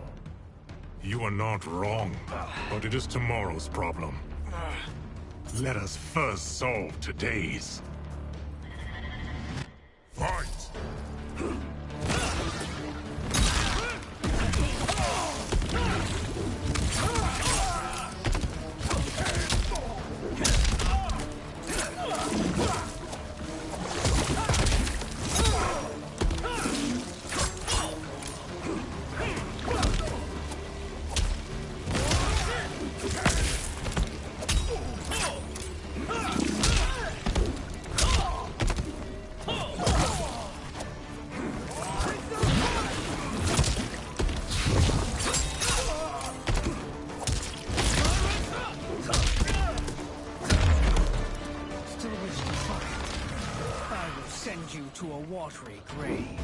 You are not wrong, but it is tomorrow's problem. Let us first solve today's. Fight! Send you to a watery grave.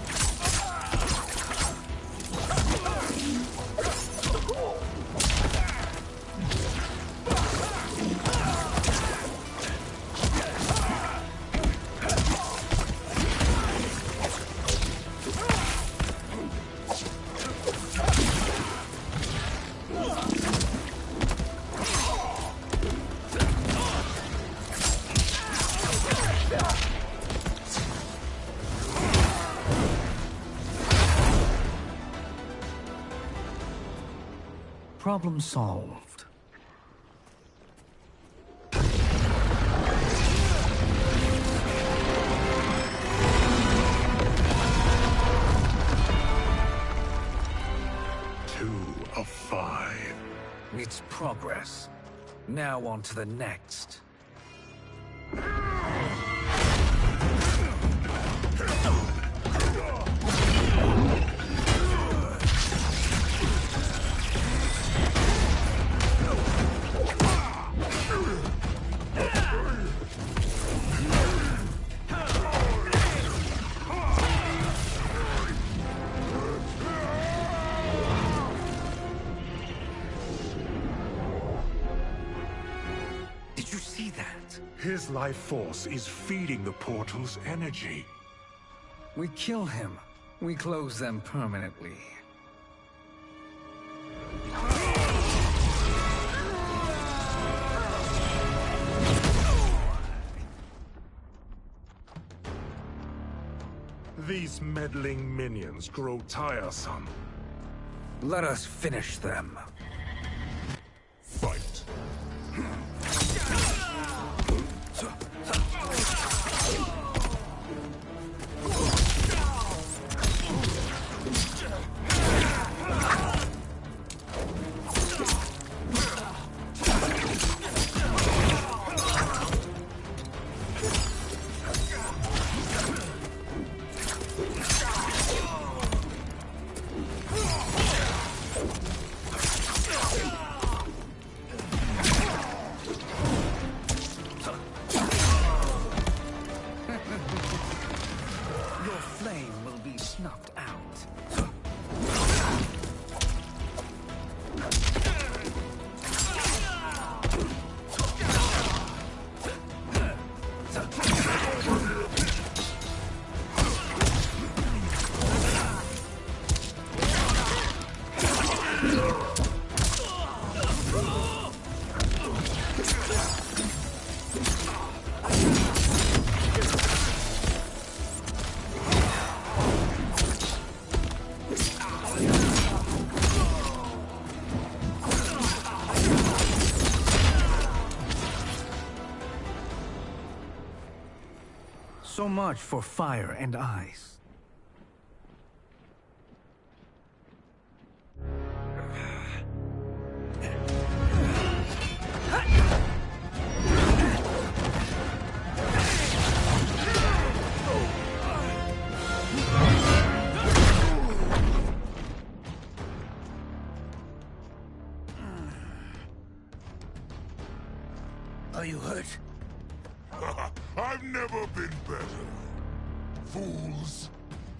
Problem solved. Two of 5. It's progress. Now on to the next. His life force is feeding the portal's energy. We kill him. We close them permanently. These meddling minions grow tiresome. Let us finish them. Fight. So much for fire and ice. Are you hurt? I've never been better. Fools.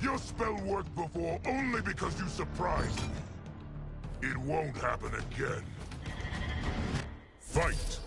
Your spell worked before only because you surprised me. It won't happen again. Fight!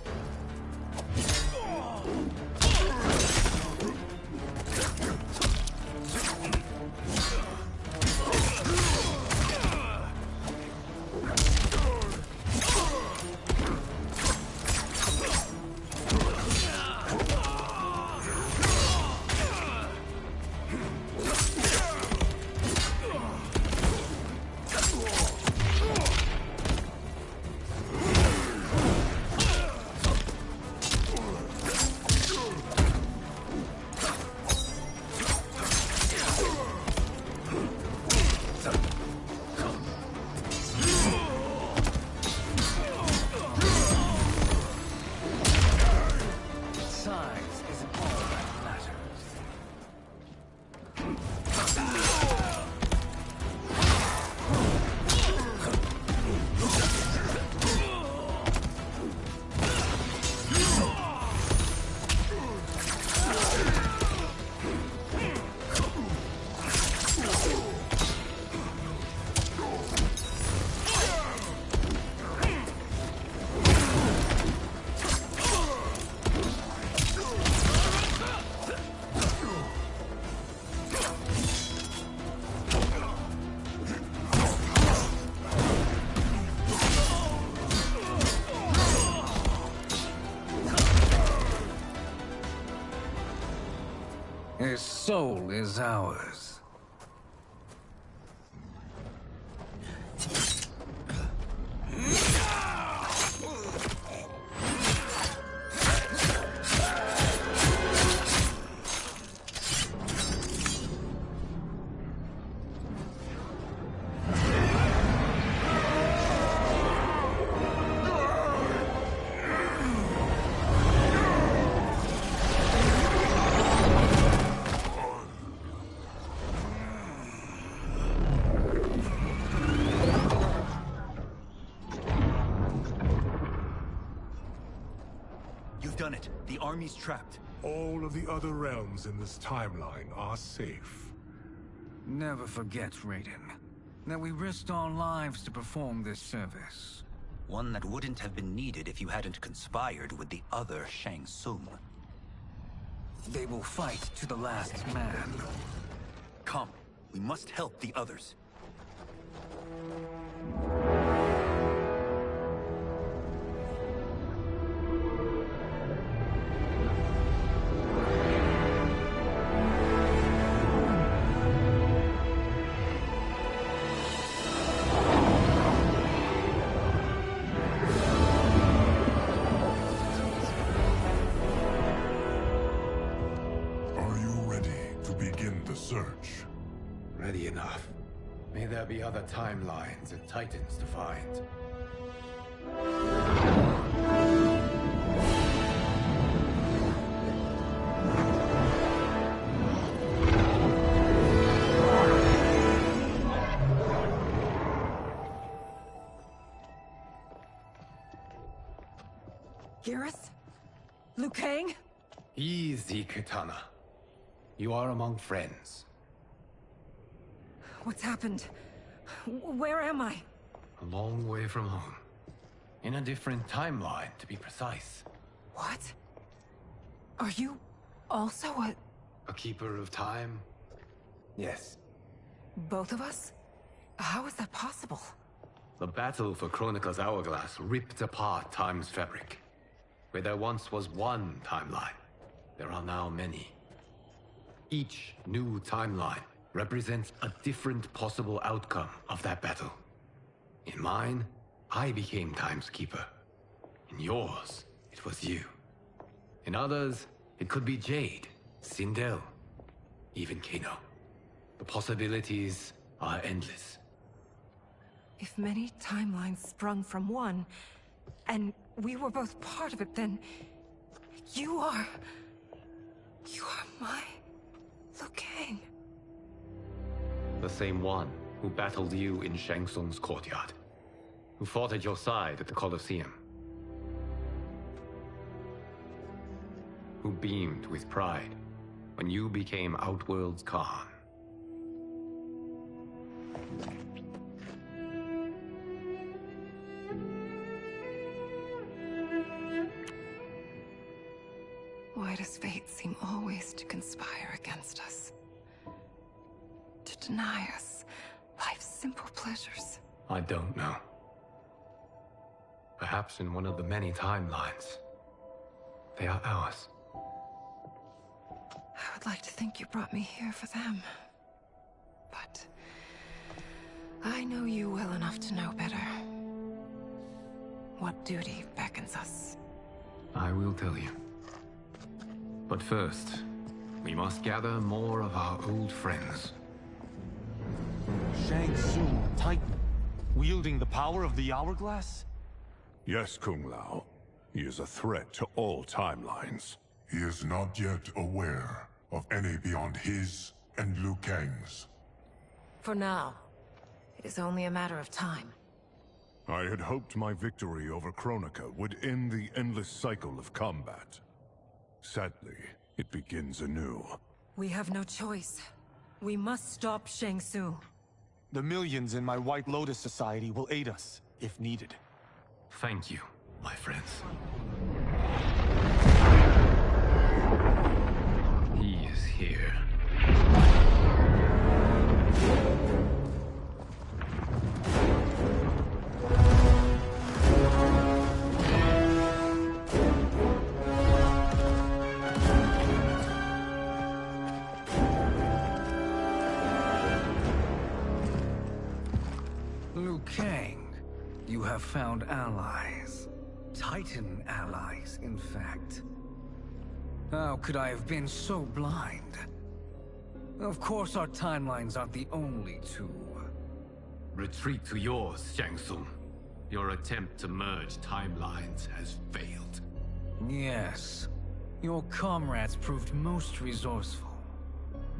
His soul is ours. Done it. The army's trapped. All of the other realms in this timeline are safe. Never forget, Raiden, that we risked our lives to perform this service. One that wouldn't have been needed if you hadn't conspired with the other Shang Tsung. They will fight to the last man. Come, we must help the others. Search. Ready enough. May there be other timelines and titans to find. Garrus? Liu Kang? Easy, Kitana. You are among friends. What's happened? Where am I? A long way from home. In a different timeline, to be precise. What? Are you also a keeper of time? Yes. both of us? How is that possible? The battle for Chronica's Hourglass ripped apart time's fabric. Where there once was one timeline, there are now many. Each new timeline represents a different possible outcome of that battle. In mine, I became Time's Keeper. In yours, it was you. In others, it could be Jade, Sindel, even Kano. The possibilities are endless. If many timelines sprung from one, and we were both part of it, then you are my Liu Kang. The same one who battled you in Shang Tsung's courtyard. Who fought at your side at the Colosseum. Who beamed with pride when you became Outworld's Khan. Why does fate seem always to conspire against us? To deny us life's simple pleasures? I don't know. Perhaps in one of the many timelines, they are ours. I would like to think you brought me here for them. But I know you well enough to know better. What duty beckons us? I will tell you. But first, we must gather more of our old friends. Shang Tsung, Titan, wielding the power of the Hourglass? Yes, Kung Lao. He is a threat to all timelines. He is not yet aware of any beyond his and Liu Kang's. For now, it is only a matter of time. I had hoped my victory over Chronica would end the endless cycle of combat. Sadly, it begins anew. We have no choice. We must stop Shang Tsung. The millions in my White Lotus Society will aid us, if needed. Thank you, my friends. He is here. Liu Kang, you have found allies. Titan allies, in fact. How could I have been so blind? Of course our timelines aren't the only two. Retreat to yours, Shang Tsung. Your attempt to merge timelines has failed. Yes. Your comrades proved most resourceful.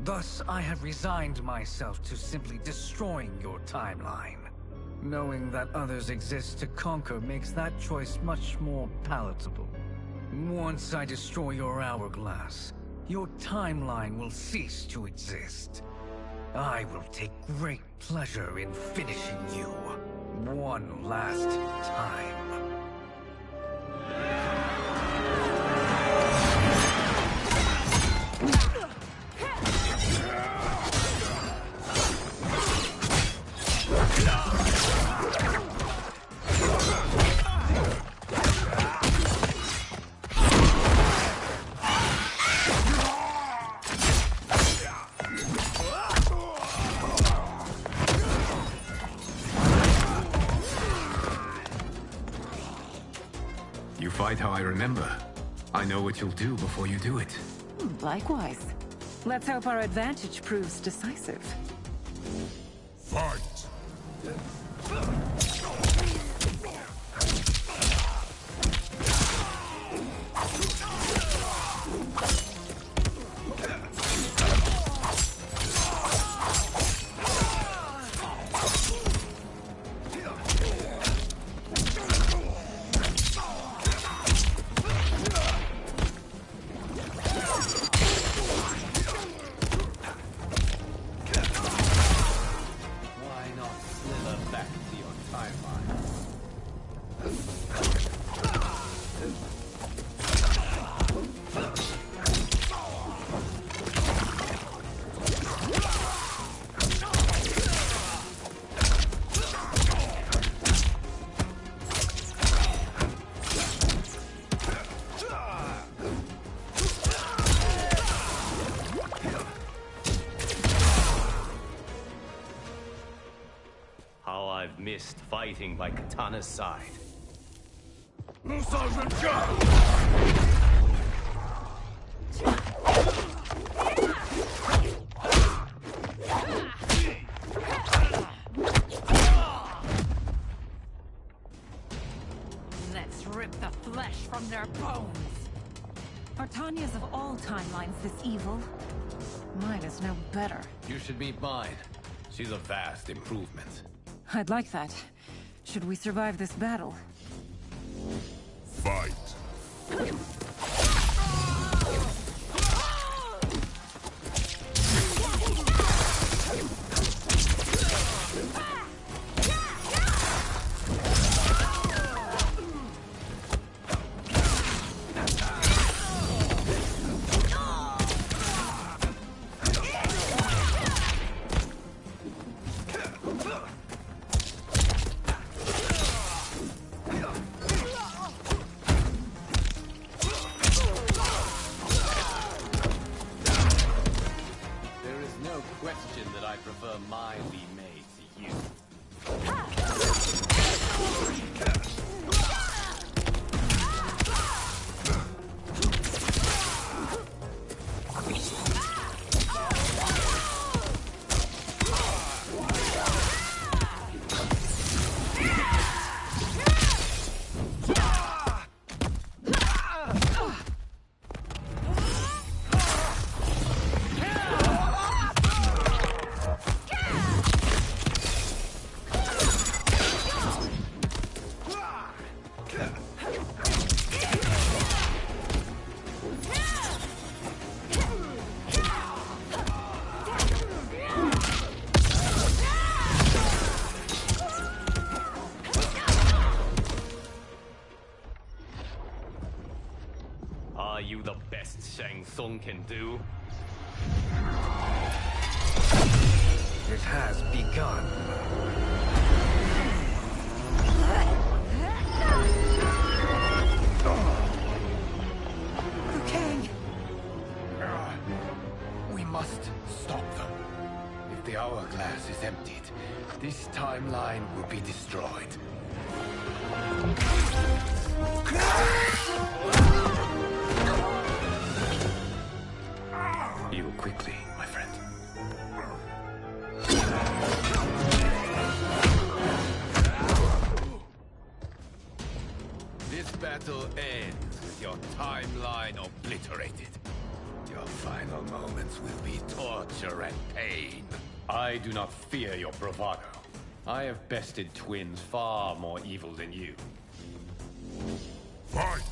Thus, I have resigned myself to simply destroying your timeline. Knowing that others exist to conquer makes that choice much more palatable. Once I destroy your hourglass, your timeline will cease to exist. I will take great pleasure in finishing you one last time. quite how I remember. I know what you'll do before you do it. Likewise. Let's hope our advantage proves decisive. Fight! I've missed fighting by Katana's side. Let's rip the flesh from their bones. Are Tanya's of all timelines this evil? Mine is no better. You should meet mine. She's a vast improvement. I'd like that. Should we survive this battle? Fight! Are you the best Shang Tsung can do? It has begun. Kang! We must stop them. If the hourglass is emptied, this timeline will be destroyed. You quickly, my friend. This battle ends with your timeline obliterated. Your final moments will be torture and pain. I do not fear your bravado. I have bested twins far more evil than you. Fight!